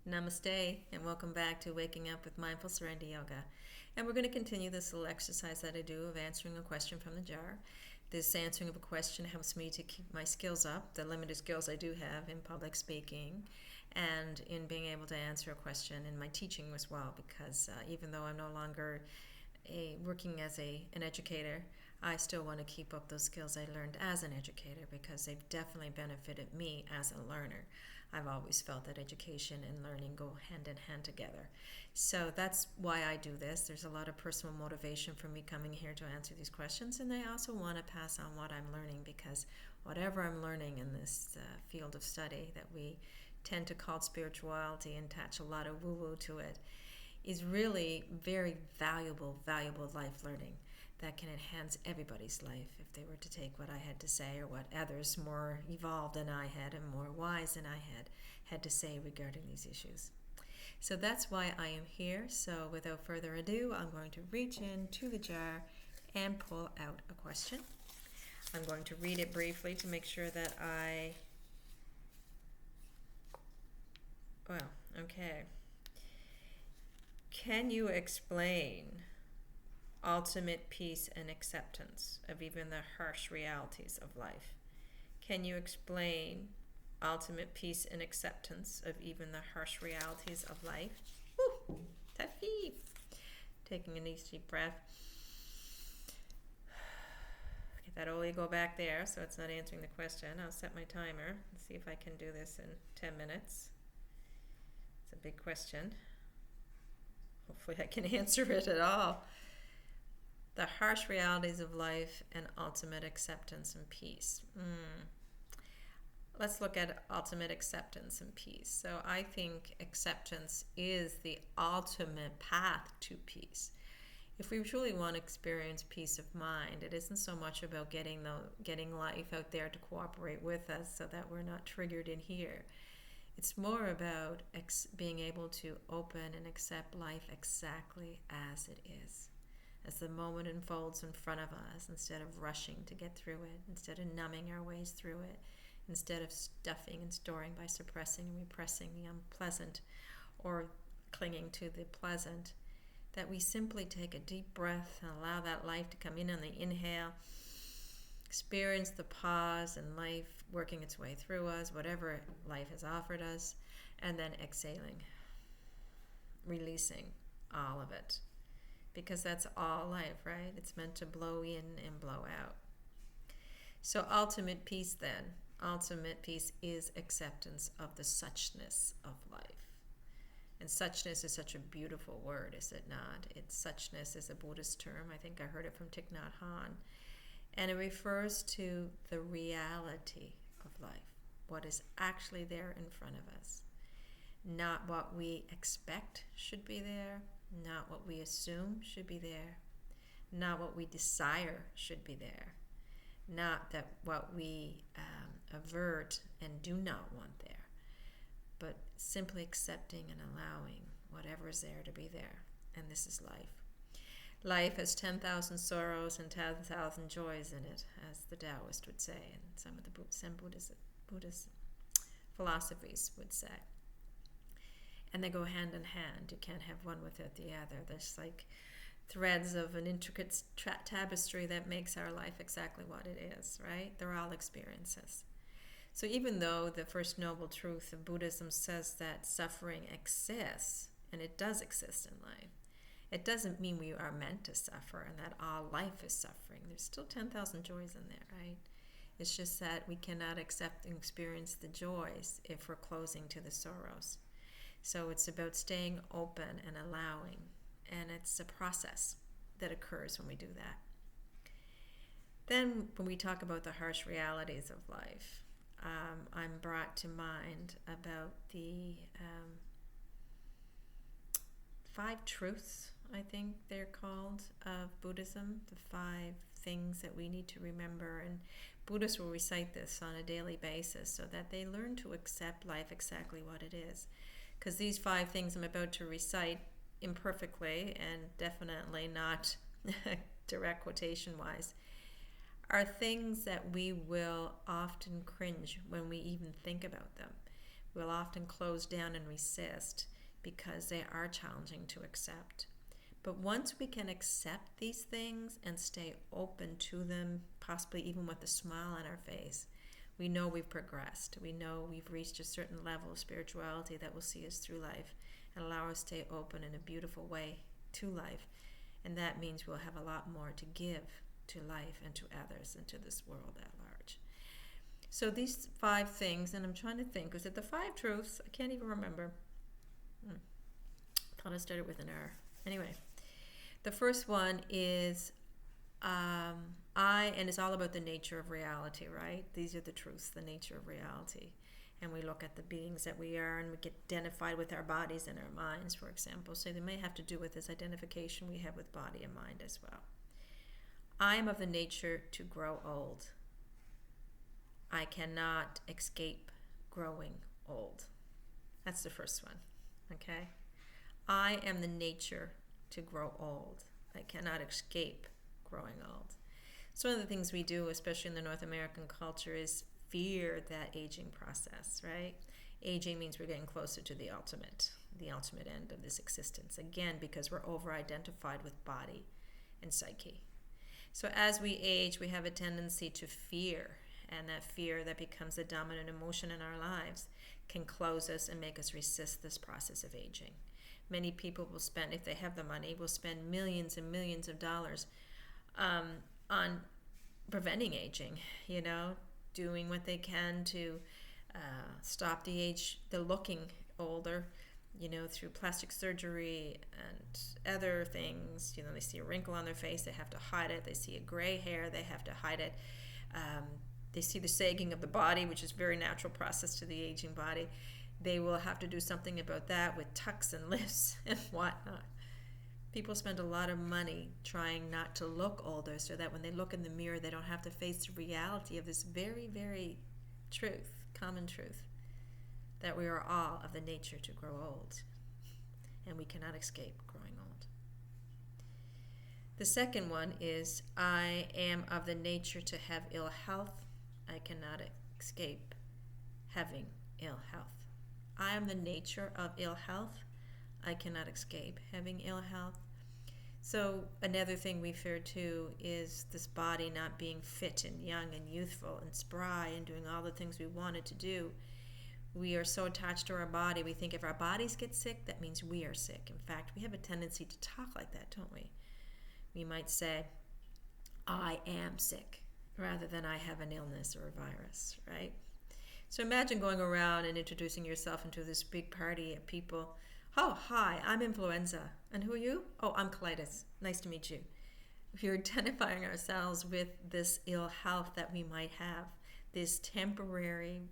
Namaste, and welcome back to Waking Up with Mindful Serenity Yoga. And we're going to continue this little exercise that I do of answering a question from the jar. This answering of a question helps me to keep my skills up, the limited skills I do have in public speaking, and in being able to answer a question in my teaching as well, because even though I'm no longer working as an educator, I still want to keep up those skills I learned as an educator because they've definitely benefited me as a learner. I've always felt that education and learning go hand in hand together. So that's why I do this. There's a lot of personal motivation for me coming here to answer these questions, and I also want to pass on what I'm learning because whatever I'm learning in this field of study that we tend to call spirituality and attach a lot of woo-woo to it is really very valuable life learning that can enhance everybody's life if they were to take what I had to say or what others more evolved than I had and more wise than I had to say regarding these issues. So that's why I am here. So without further ado, I'm going to reach into the jar and pull out a question. I'm going to read it briefly to make sure that okay. Can you explain ultimate peace and acceptance of even the harsh realities of life? Can you explain ultimate peace and acceptance of even the harsh realities of life? Woo! Taffy! Taking a nice deep breath. Get that old ego back there so it's not answering the question. I'll set my timer and see if I can do this in 10 minutes. It's a big question. Hopefully I can answer it at all. The harsh realities of life and ultimate acceptance and peace. Let's look at ultimate acceptance and peace. So I think acceptance is the ultimate path to peace. If we truly want to experience peace of mind, it isn't so much about getting life out there to cooperate with us so that we're not triggered in here. It's more about being able to open and accept life exactly as it is. As the moment unfolds in front of us, instead of rushing to get through it, instead of numbing our ways through it, instead of stuffing and storing by suppressing and repressing the unpleasant or clinging to the pleasant, that we simply take a deep breath and allow that life to come in on the inhale, experience the pause and life working its way through us, whatever life has offered us, and then exhaling, releasing all of it. Because that's all life, right? It's meant to blow in and blow out. So ultimate peace then. Ultimate peace is acceptance of the suchness of life. And suchness is such a beautiful word, is it not? Suchness is a Buddhist term. I think I heard it from Thich Nhat Hanh. And it refers to the reality of life, what is actually there in front of us. Not what we expect should be there, not what we assume should be there, not what we desire should be there, not that what we avert and do not want there, but simply accepting and allowing whatever is there to be there. And this is life. Life has 10,000 sorrows and 10,000 joys in it, as the Taoist would say, and some Buddhist philosophies would say. And they go hand in hand. You can't have one without the other. There's like threads of an intricate tapestry that makes our life exactly what it is, right? They're all experiences. So even though the first noble truth of Buddhism says that suffering exists, and it does exist in life, it doesn't mean we are meant to suffer and that all life is suffering. There's still 10,000 joys in there, right? It's just that we cannot accept and experience the joys if we're closing to the sorrows. So it's about staying open and allowing, and it's a process that occurs when we do that. Then when we talk about the harsh realities of life, I'm brought to mind about the 5 truths, I think they're called, of Buddhism, the 5 things that we need to remember. And Buddhists will recite this on a daily basis so that they learn to accept life exactly what it is. Because these 5 things I'm about to recite imperfectly and definitely not direct quotation-wise are things that we will often cringe when we even think about them. we'll often close down and resist because they are challenging to accept. But once we can accept these things and stay open to them, possibly even with a smile on our face, we know we've progressed. We know we've reached a certain level of spirituality that will see us through life and allow us to stay open in a beautiful way to life. And that means we'll have a lot more to give to life and to others and to this world at large. So these 5 things, and I'm trying to think, was it the 5 truths? I can't even remember. Thought I started with an R. Anyway, the first one is and it's all about the nature of reality, right? These are the truths, the nature of reality. And we look at the beings that we are and we get identified with our bodies and our minds, for example. So they may have to do with this identification we have with body and mind as well. I am of the nature to grow old. I cannot escape growing old. That's the first one, okay? I am the nature to grow old. I cannot escape growing old. So one of the things we do, especially in the North American culture, is fear that aging process, right? Aging means we're getting closer to the ultimate end of this existence. Again, because we're over-identified with body and psyche. So as we age, we have a tendency to fear, and that fear that becomes the dominant emotion in our lives can close us and make us resist this process of aging. Many people will spend, if they have the money, will spend millions and millions of dollars on preventing aging, doing what they can to stop the looking older, through plastic surgery and other things. They see a wrinkle on their face, they have to hide it. They see a gray hair, they have to hide it. They see the sagging of the body, which is a very natural process to the aging body. They will have to do something about that with tucks and lifts and whatnot. People spend a lot of money trying not to look older so that when they look in the mirror, they don't have to face the reality of this very, very common truth, that we are all of the nature to grow old, and we cannot escape growing old. The second one is, I am of the nature to have ill health. I cannot escape having ill health. I am the nature of ill health. I cannot escape having ill health. So another thing we fear too is this body not being fit and young and youthful and spry and doing all the things we wanted to do. We are so attached to our body, we think if our bodies get sick, that means we are sick. In fact, we have a tendency to talk like that, don't we? We might say, I am sick, rather than I have an illness or a virus, right? So imagine going around and introducing yourself into this big party of people. Oh, hi, I'm influenza. And who are you? Oh, I'm colitis. Nice to meet you. If you're identifying ourselves with this ill health that we might have, this temporary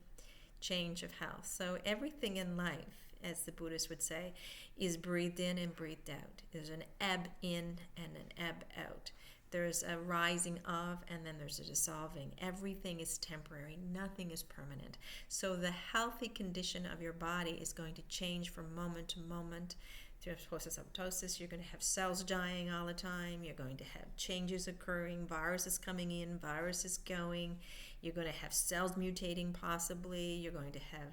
change of health. So everything in life, as the Buddhists would say, is breathed in and breathed out. There's an ebb in and an ebb out. There's a rising of, and then there's a dissolving. Everything is temporary. Nothing is permanent. So the healthy condition of your body is going to change from moment to moment. Through process of apoptosis, you're going to have cells dying all the time. You're going to have changes occurring, viruses coming in, viruses going. You're going to have cells mutating possibly. You're going to have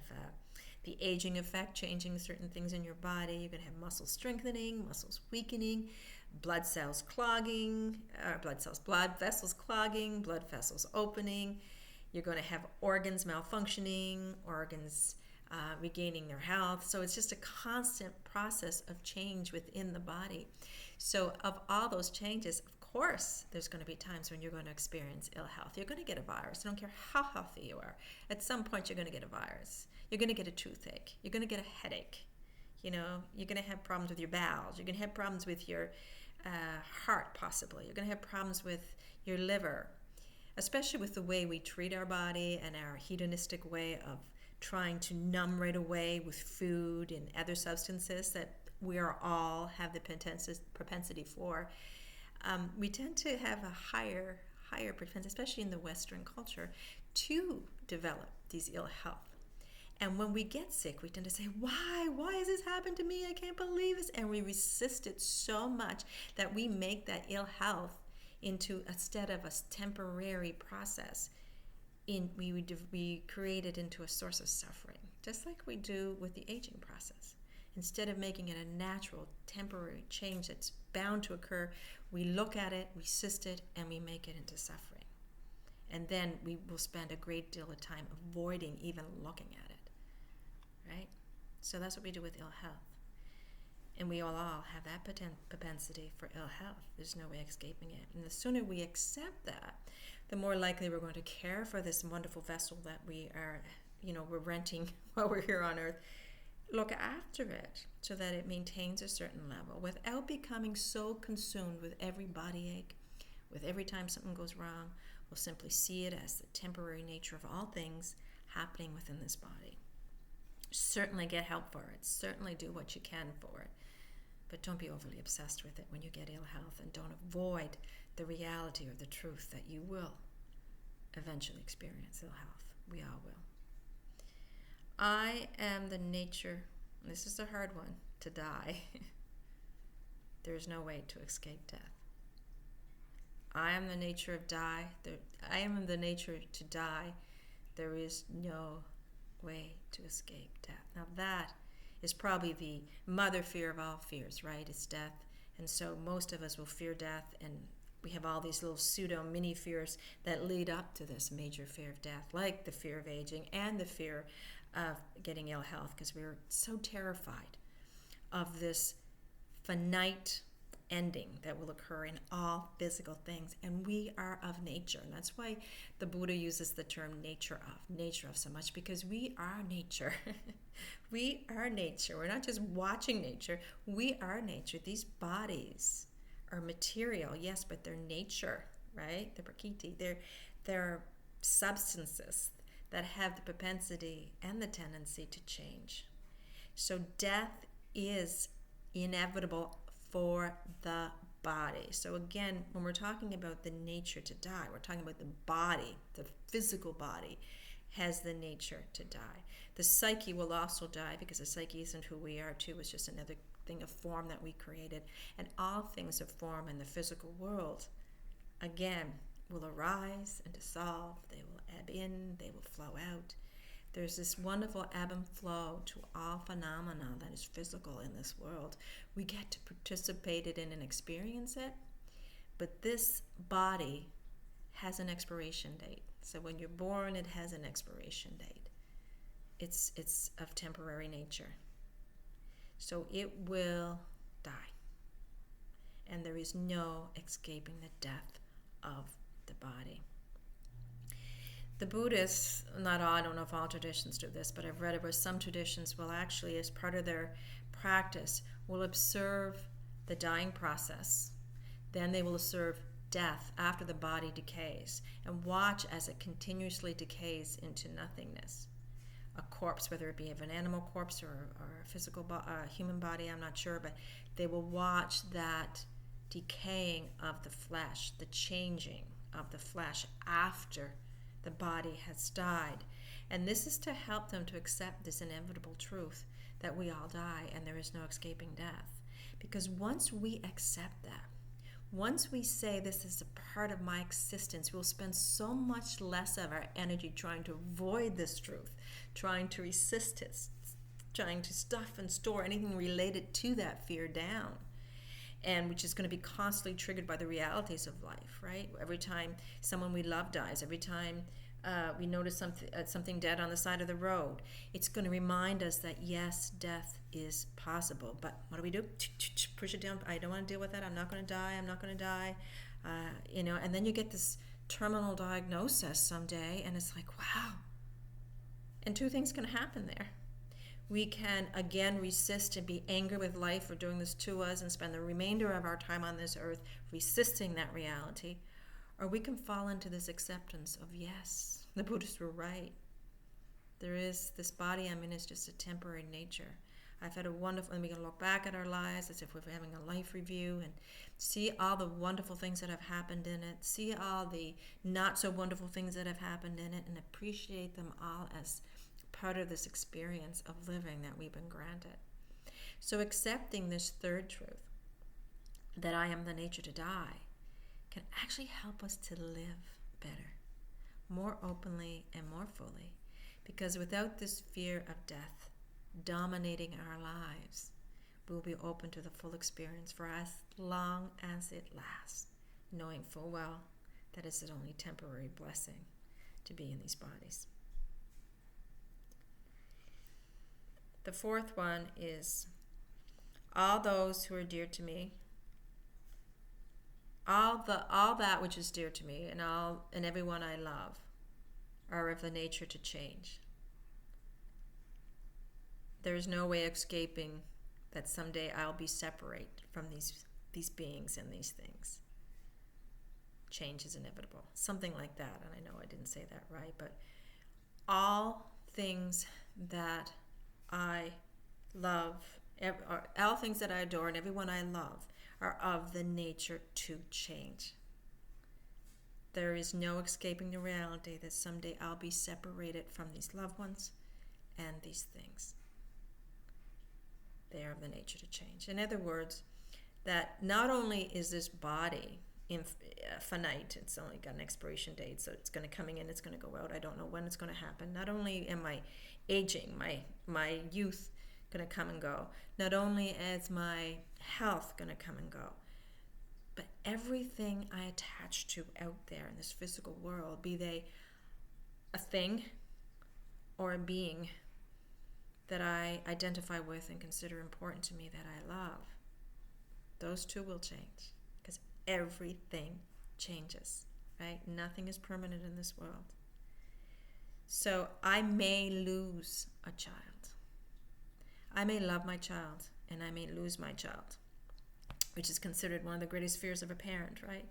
the aging effect, changing certain things in your body. You're going to have muscles strengthening, muscles weakening, blood cells clogging, blood vessels clogging, blood vessels opening. You're going to have organs malfunctioning, organs regaining their health. So it's just a constant process of change within the body. So of all those changes, of course, there's going to be times when you're going to experience ill health. You're going to get a virus. I don't care how healthy you are. At some point, you're going to get a virus. You're going to get a toothache. You're going to get a headache. You're going to have problems with your bowels. You're going to have problems with your heart, possibly. You're going to have problems with your liver, especially with the way we treat our body and our hedonistic way of trying to numb right away with food and other substances that we are all have the propensity for. We tend to have a higher propensity, especially in the Western culture, to develop these ill health. And when we get sick, we tend to say, why has this happened to me? I can't believe this. And we resist it so much that we make that ill health into, instead of a temporary process, we create it into a source of suffering. just like we do with the aging process. Instead of making it a natural, temporary change that's bound to occur, we look at it, resist it, and we make it into suffering. And then we will spend a great deal of time avoiding even looking at it, right? So that's what we do with ill health. And we all have that propensity for ill health. There's no way escaping it. And the sooner we accept that, the more likely we're going to care for this wonderful vessel that we are, we're renting while we're here on earth. Look after it so that it maintains a certain level without becoming so consumed with every body ache, with every time something goes wrong. We'll simply see it as the temporary nature of all things happening within this body. Certainly get help for it. Certainly do what you can for it. But don't be overly obsessed with it when you get ill health, and don't avoid the reality or the truth that you will eventually experience ill health. We all will. I am the nature, and this is a hard one, to die. There is no way to escape death. I am the nature of die. I am the nature to die. There is no way to escape death. Now that is probably the mother fear of all fears, right? It's death. And so most of us will fear death, and we have all these little pseudo mini fears that lead up to this major fear of death, like the fear of aging and the fear of getting ill health, because we're so terrified of this finite ending that will occur in all physical things. And we are of nature. And that's why the Buddha uses the term nature of so much, because we are nature. We are nature. We're not just watching nature. We are nature. These bodies are material, yes, but they're nature, right? They're prakriti. They're substances that have the propensity and the tendency to change. So death is inevitable for the body. So again, when we're talking about the nature to die, we're talking about the body, the physical body has the nature to die. The psyche will also die, because the psyche isn't who we are too. It's just another thing of form that we created. And all things of form in the physical world, again, will arise and dissolve. They will ebb in, they will flow out. There's this wonderful ebb and flow to all phenomena that is physical in this world. We get to participate in it and experience it, but this body has an expiration date. So when you're born, it has an expiration date. It's of temporary nature. So it will die. And there is no escaping the death of the body. The Buddhists, not all, I don't know if all traditions do this, but I've read it where some traditions will actually, as part of their practice, will observe the dying process. Then they will observe death after the body decays and watch as it continuously decays into nothingness. A corpse, whether it be of an animal corpse or a physical human body, I'm not sure, but they will watch that decaying of the flesh, the changing of the flesh after the body has died. And this is to help them to accept this inevitable truth that we all die and there is no escaping death. Because once we accept that, once we say this is a part of my existence, we'll spend so much less of our energy trying to avoid this truth, trying to resist it, trying to stuff and store anything related to that fear down, and which is going to be constantly triggered by the realities of life, right? Every time someone we love dies, every time we notice something dead on the side of the road, it's going to remind us that yes, death is possible. But what do? Push it down. I don't want to deal with that. I'm not going to die. I'm not going to die. And then you get this terminal diagnosis someday, and it's like, wow. And two things can happen there. We can, again, resist and be angry with life for doing this to us and spend the remainder of our time on this earth resisting that reality. Or we can fall into this acceptance of, yes, the Buddhists were right. There is, this body I'm in is just a temporary nature. I've had a wonderful, and we can look back at our lives as if we're having a life review and see all the wonderful things that have happened in it, see all the not so wonderful things that have happened in it, and appreciate them all as part of this experience of living that we've been granted. So accepting this third truth, that I am the nature to die, can actually help us to live better, more openly and more fully, Because without this fear of death dominating our lives, we will be open to the full experience for as long as it lasts, knowing full well that it's an only temporary blessing to be in these bodies. The fourth one is all those who are dear to me, all that which is dear to me, and everyone I love are of the nature to change. There is no way escaping that someday I'll be separate from these beings and these things. Change is inevitable. Something like that, and I know I didn't say that right, but all things that I love, all things that I adore and everyone I love are of the nature to change. There is no escaping the reality that someday I'll be separated from these loved ones and these things. They are of the nature to change. In other words, that not only is this body finite, it's only got an expiration date, so it's going to coming in, it's going to go out. I don't know when it's going to happen. Not only am I aging, my youth going to come and go. Not only is my health going to come and go, but everything I attach to out there in this physical world, be they a thing or a being that I identify with and consider important to me that I love, those two will change, because everything changes, right? Nothing is permanent in this world. So I may lose a child. I may love my child, and I may lose my child, which is considered one of the greatest fears of a parent, right?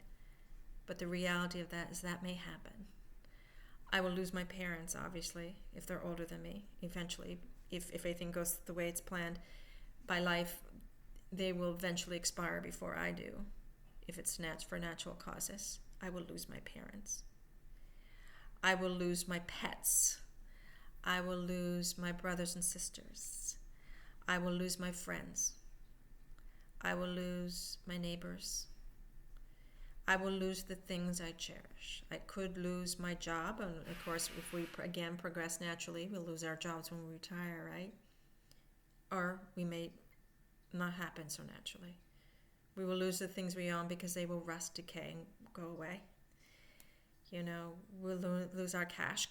But the reality of that is that may happen. I will lose my parents, obviously, if they're older than me, eventually. If everything goes the way it's planned by life, they will eventually expire before I do. If it's for natural causes, I will lose my parents. I will lose my pets. I will lose my brothers and sisters. I will lose my friends. I will lose my neighbors. I will lose the things I cherish. I could lose my job, and of course, if we again progress naturally, we'll lose our jobs when we retire, right? Or we may not happen so naturally. We will lose the things we own because they will rust, decay, and go away. You know, we'll lose our cash.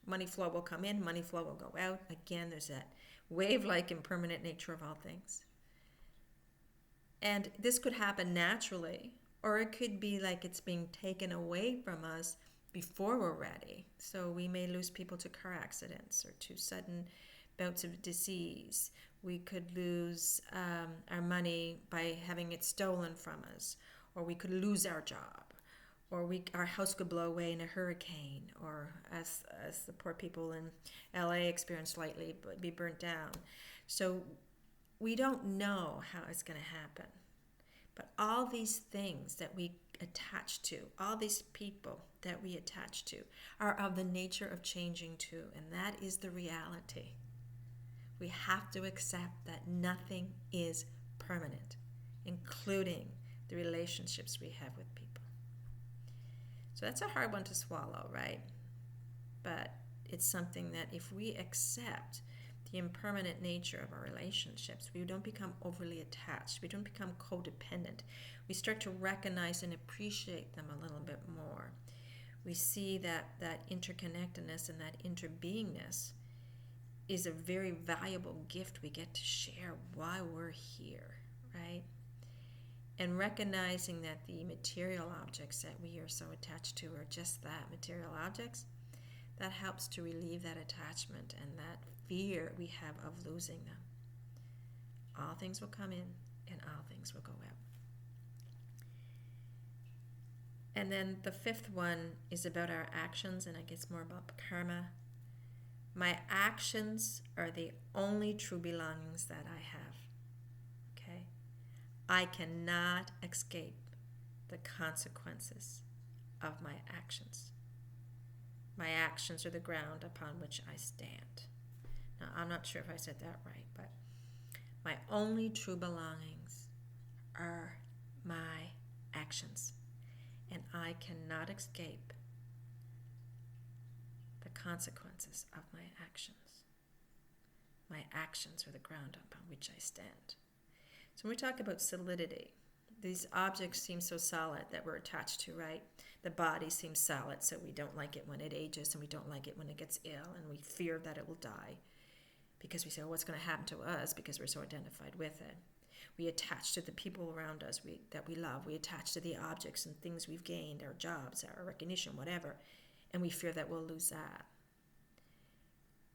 Money flow will come in, money flow will go out. Again, there's that wave-like impermanent nature of all things. And this could happen naturally, or it could be like it's being taken away from us before we're ready. So we may lose people to car accidents or to sudden bouts of disease. We could lose our money by having it stolen from us, or we could lose our job, or our house could blow away in a hurricane, or as the poor people in LA experienced lately, be burnt down. So we don't know how it's going to happen. But all these things that we attach to, all these people that we attach to, are of the nature of changing too, and that is the reality. We have to accept that nothing is permanent, including the relationships we have with people. So that's a hard one to swallow, right? But it's something that if we accept the impermanent nature of our relationships, we don't become overly attached. We don't become codependent. We start to recognize and appreciate them a little bit more. We see that interconnectedness and that interbeingness is a very valuable gift we get to share while we're here, right? And recognizing that the material objects that we are so attached to are just that, material objects, that helps to relieve that attachment and that fear we have of losing them. All things will come in and all things will go out. And then the fifth one is about our actions, and I guess more about karma. My actions are the only true belongings that I have. Okay? I cannot escape the consequences of my actions. My actions are the ground upon which I stand. Now, I'm not sure if I said that right, but my only true belongings are my actions, and I cannot escape the consequences of my actions. My actions are the ground upon which I stand. So when we talk about solidity, these objects seem so solid that we're attached to, right? The body seems solid, so we don't like it when it ages, and we don't like it when it gets ill, and we fear that it will die because we say, oh, what's going to happen to us, because we're so identified with it. We attach to the people around us that we love. We attach to the objects and things we've gained, our jobs, our recognition, whatever, and we fear that we'll lose that.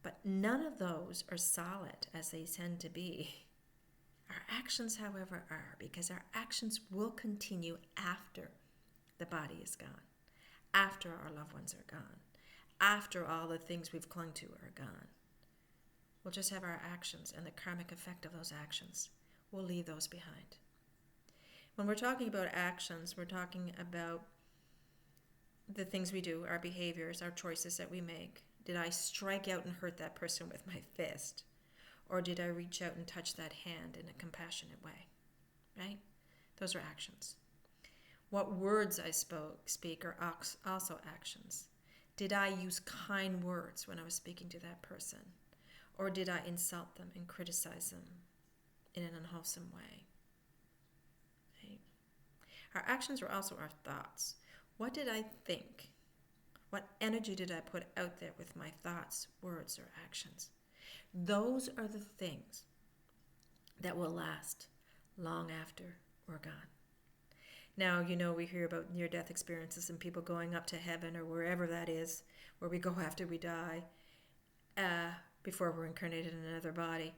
But none of those are solid as they tend to be. Our actions, however, are, because our actions will continue after the body is gone, after our loved ones are gone, after all the things we've clung to are gone. We'll just have our actions and the karmic effect of those actions. We'll leave those behind. When we're talking about actions, we're talking about the things we do, our behaviors, our choices that we make. Did I strike out and hurt that person with my fist? Or did I reach out and touch that hand in a compassionate way? Right? Those are actions. What words I speak are also actions. Did I use kind words when I was speaking to that person? Or did I insult them and criticize them in an unwholesome way? Right? Our actions are also our thoughts. What did I think? What energy did I put out there with my thoughts, words, or actions? Those are the things that will last long after we're gone. Now, we hear about near-death experiences and people going up to heaven or wherever that is, where we go after we die, before we're incarnated in another body.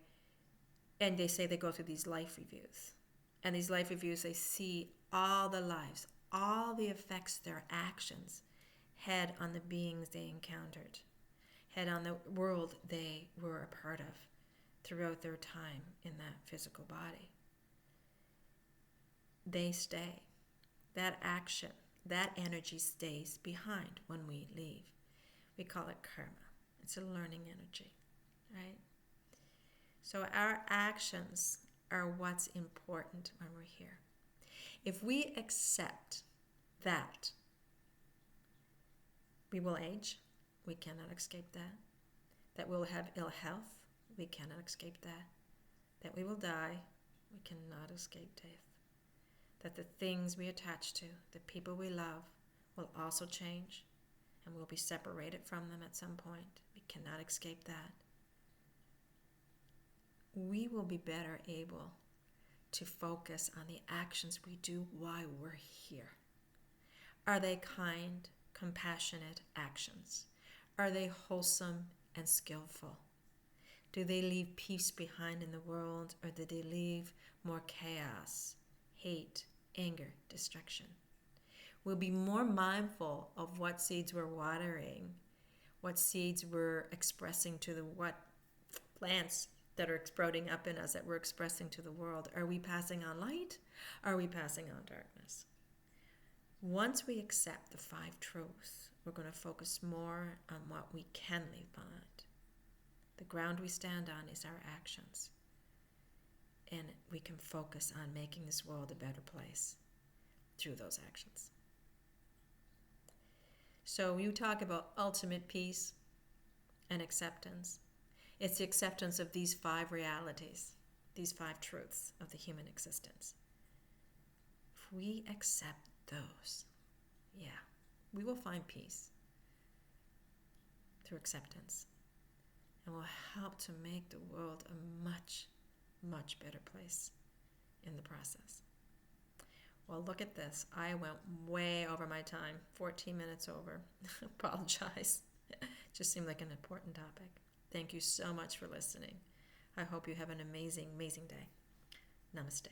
And they say they go through these life reviews. And these life reviews, they see all the lives, all the effects their actions had on the beings they encountered, had on the world they were a part of throughout their time in that physical body. They stay. That action, that energy stays behind when we leave. We call it karma. It's a learning energy, right? So our actions are what's important when we're here. If we accept that we will age, we cannot escape that. That we'll have ill health, we cannot escape that. That we will die, we cannot escape death. That the things we attach to, the people we love, will also change, and we'll be separated from them at some point. We cannot escape that. We will be better able to focus on the actions we do while we're here. Are they kind, compassionate actions? Are they wholesome and skillful? Do they leave peace behind in the world, or do they leave more chaos, hate, anger, destruction? We'll be more mindful of what seeds we're watering, what seeds we're expressing to what plants that are sprouting up in us that we're expressing to the world. Are we passing on light? Are we passing on darkness? Once we accept the 5 truths, we're going to focus more on what we can leave behind. The ground we stand on is our actions. And we can focus on making this world a better place through those actions. So you talk about ultimate peace and acceptance. It's the acceptance of these 5 realities, these 5 truths of the human existence. If we accept those, we will find peace through acceptance. And will help to make the world a much, much better place in the process. Well, look at this. I went way over my time, 14 minutes over. Apologize. Just seemed like an important topic. Thank you so much for listening. I hope you have an amazing, amazing day. Namaste.